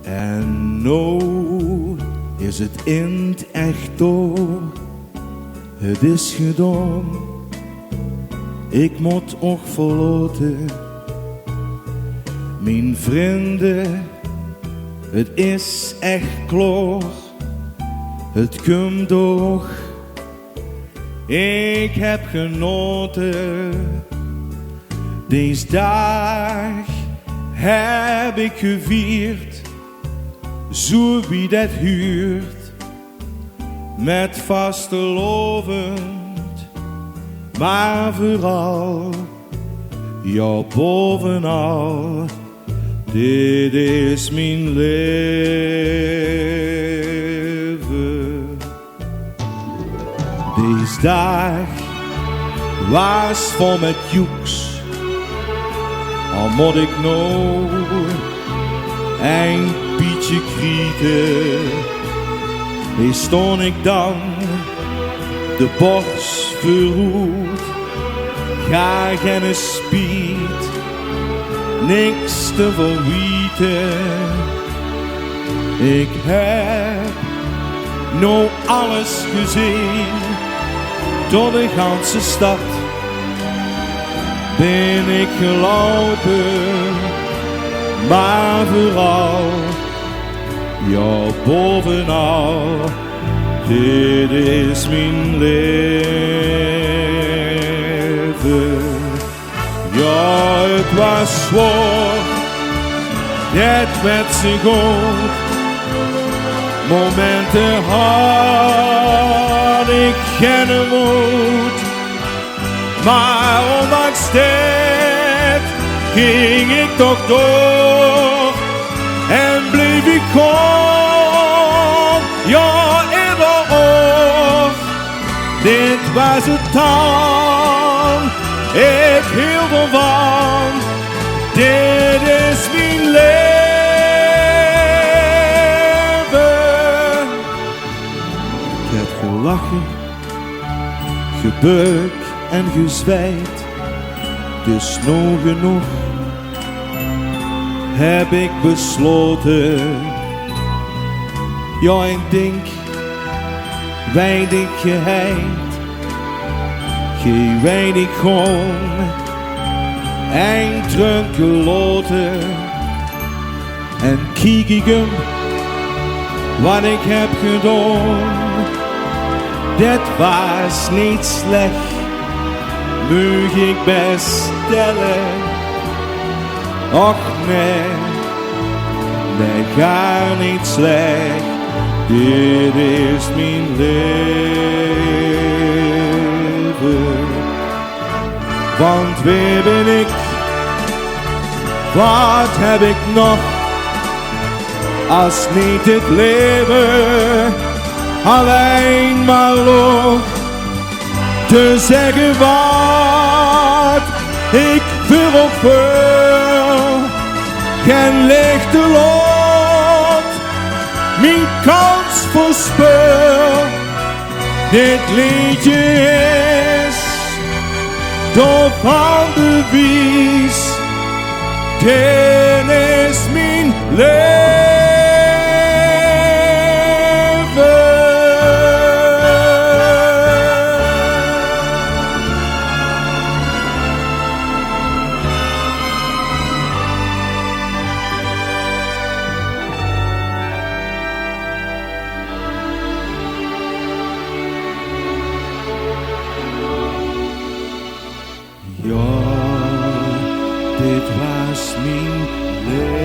En nou is het in het echt door. Het is gedaan. Ik moet ook verlaten. Mijn vrienden, het is echt klaar. Het komt toch. Ik heb genoten. Deze dag heb ik gevierd. Zo wie dat huurt. Met vastelovend. Maar vooral. Ja, bovenal. Dit is mijn leven. Deze dag was vol met joeks. Al moet ik nou een beetje krieten. Hier stond ik dan, de borst verroerd. Ga geen spiet, niks te verwieten. Ik heb nou alles gezien, door de ganse stad ben ik gelopen, maar vooral, ja bovenal, dit is mijn leven. Ja, het was zwaar, het werd zo goed. Momenten had ik geen moed, maar ondanks dit ging ik toch door en bleef ik gewoon, ja immer op. Dit was het dan, ik hield ervan, dit is mijn leven. Ik heb gelachen, gebukt en gezwijd, dus nog genoeg heb ik besloten. Ja, ik denk, weinig geheid, geen weinig gewoon, een druk geloten. En kijk ik hem, wat ik heb gedaan, dat was niet slecht, mag ik best stellen. Och nee, nee, gar niet slecht, dit is mijn leven. Want wie ben ik, wat heb ik nog, als niet het leven, alleen maar loop te zeggen wat ik wil, geen lichte lot, mijn kans verspil. Dit liedje is door van de wies, dit is mijn leven. Ja, dit was mijn leven.